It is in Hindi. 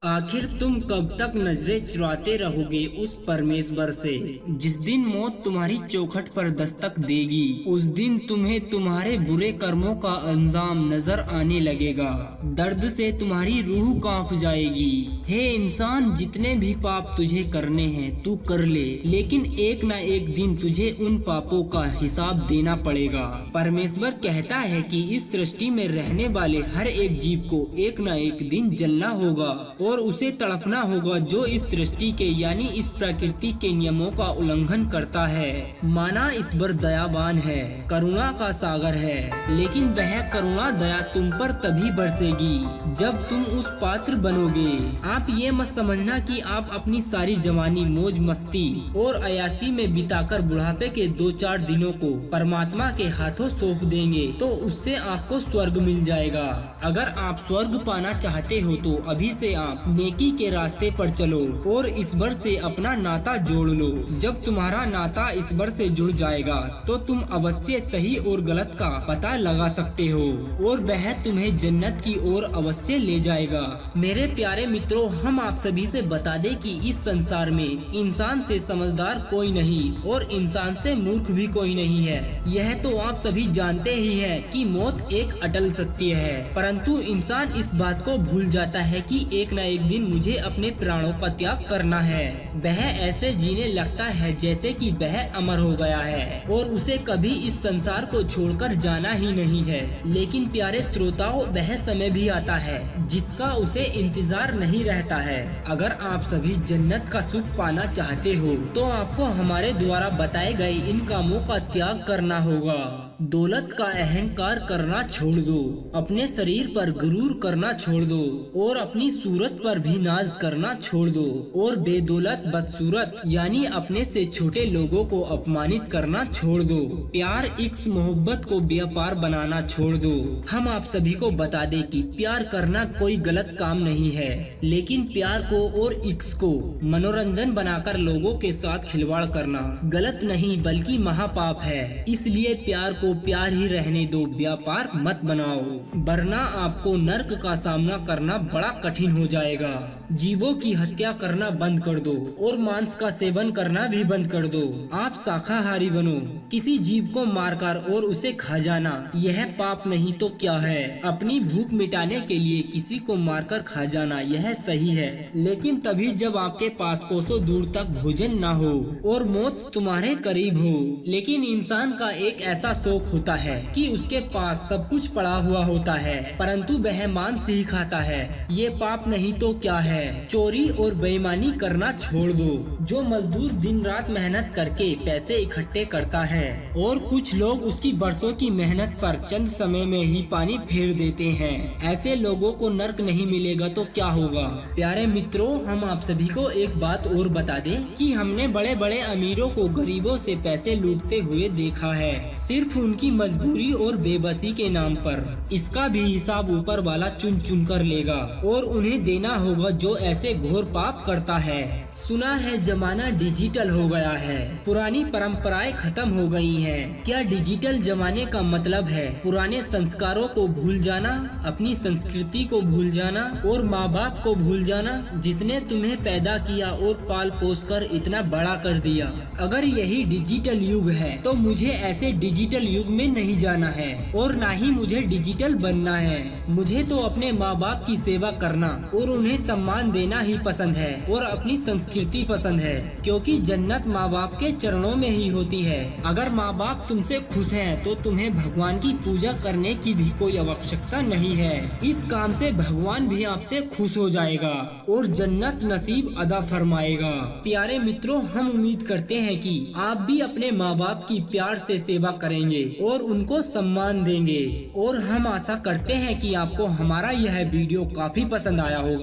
आखिर तुम कब तक नजरें चुराते रहोगे उस परमेश्वर से? जिस दिन मौत तुम्हारी चौखट पर दस्तक देगी, उस दिन तुम्हें तुम्हारे बुरे कर्मों का अंजाम नजर आने लगेगा। दर्द से तुम्हारी रूह कांप जाएगी। हे इंसान, जितने भी पाप तुझे करने हैं तू कर ले, लेकिन एक न एक दिन तुझे उन पापों का हिसाब देना पड़ेगा। परमेश्वर कहता है कि इस सृष्टि में रहने वाले हर एक जीव को एक न एक दिन जलना होगा और उसे तड़पना होगा जो इस सृष्टि के यानी इस प्रकृति के नियमों का उल्लंघन करता है। माना ईश्वर दयावान है, करुणा का सागर है, लेकिन वह करुणा दया तुम पर तभी बरसेगी जब तुम उस पात्र बनोगे। आप ये मत समझना कि आप अपनी सारी जवानी मौज मस्ती और अयासी में बिताकर बुढ़ापे के 2-4 दिनों को परमात्मा के हाथों सौंप देंगे तो उससे आपको स्वर्ग मिल जाएगा। अगर आप स्वर्ग पाना चाहते हो तो अभी से आप नेकी के रास्ते पर चलो और ईश्वर से अपना नाता जोड़ लो। जब तुम्हारा नाता ईश्वर से जुड़ जाएगा तो तुम अवश्य सही और गलत का पता लगा सकते हो और वह तुम्हें जन्नत की ओर अवश्य ले जाएगा। मेरे प्यारे मित्रों, हम आप सभी से बता दें कि इस संसार में इंसान से समझदार कोई नहीं और इंसान से मूर्ख भी कोई नहीं है। यह तो आप सभी जानते ही हैं कि मौत एक अटल सत्य है, परंतु इंसान इस बात को भूल जाता है कि एक न एक दिन मुझे अपने प्राणों का त्याग करना है। वह ऐसे जीने लगता है जैसे कि वह अमर हो गया है और उसे कभी इस संसार को छोड़कर जाना ही नहीं है। लेकिन प्यारे श्रोताओं, वह समय भी आता है जिसका उसे इंतजार नहीं रहता है। अगर आप सभी जन्नत का सुख पाना चाहते हो तो आपको हमारे द्वारा बताए गए इन कामों का त्याग करना होगा। दौलत का अहंकार करना छोड़ दो, अपने शरीर पर गुरूर करना छोड़ दो और अपनी सूरत पर भी नाज करना छोड़ दो और बेदौलत बदसूरत यानी अपने से छोटे लोगों को अपमानित करना छोड़ दो। प्यार इश्क मोहब्बत को व्यापार बनाना छोड़ दो। हम आप सभी को बता दें कि प्यार करना कोई गलत काम नहीं है, लेकिन प्यार को और इश्क को मनोरंजन बनाकर लोगों के साथ खिलवाड़ करना गलत नहीं बल्कि महापाप है। इसलिए प्यार को प्यार ही रहने दो, व्यापार मत बनाओ, वरना आपको नर्क का सामना करना बड़ा कठिन हो जाएगा। जीवों की हत्या करना बंद कर दो और मांस का सेवन करना भी बंद कर दो। आप शाकाहारी बनो। किसी जीव को मारकर और उसे खा जाना यह पाप नहीं तो क्या है? अपनी भूख मिटाने के लिए किसी को मारकर खा जाना यह सही है, लेकिन तभी जब आपके पास कोसों दूर तक भोजन ना हो और मौत तुम्हारे करीब हो। लेकिन इंसान का एक ऐसा शौक होता है कि उसके पास सब कुछ पड़ा हुआ होता है, परंतु वह मांस ही खाता है। ये पाप नहीं तो क्या है? चोरी और बेईमानी करना छोड़ दो। जो मजदूर दिन रात मेहनत करके पैसे इकट्ठे करता है और कुछ लोग उसकी बरसों की मेहनत पर चंद समय में ही पानी फेर देते हैं, ऐसे लोगों को नर्क नहीं मिलेगा तो क्या होगा? प्यारे मित्रों, हम आप सभी को एक बात और बता दें कि हमने बड़े बड़े अमीरों को गरीबों से पैसे लूटते हुए देखा है, सिर्फ उनकी मजबूरी और बेबसी के नाम पर। इसका भी हिसाब ऊपर वाला चुन चुन कर लेगा और उन्हें देना होगा जो ऐसे घोर पाप करता है। सुना है जमाना डिजिटल हो गया है, पुरानी परंपराएं खत्म हो गई हैं। क्या डिजिटल जमाने का मतलब है पुराने संस्कारों को भूल जाना, अपनी संस्कृति को भूल जाना और माँ बाप को भूल जाना जिसने तुम्हें पैदा किया और पाल पोस कर इतना बड़ा कर दिया? अगर यही डिजिटल युग है तो मुझे ऐसे डिजिटल युग में नहीं जाना है और ना ही मुझे डिजिटल बनना है। मुझे तो अपने माँ बाप की सेवा करना और उन्हें सम्मान देना ही पसंद है और अपनी संस्कृति पसंद है, क्योंकि जन्नत माँ बाप के चरणों में ही होती है। अगर माँ बाप तुमसे खुश हैं तो तुम्हें भगवान की पूजा करने की भी कोई आवश्यकता नहीं है। इस काम से भगवान भी आपसे खुश हो जाएगा और जन्नत नसीब अदा फरमाएगा। प्यारे मित्रों, हम उम्मीद करते हैं कि आप भी अपने माँ बाप की प्यार से सेवा करेंगे और उनको सम्मान देंगे और हम आशा करते हैं कि आपको हमारा यह वीडियो काफी पसंद आया होगा।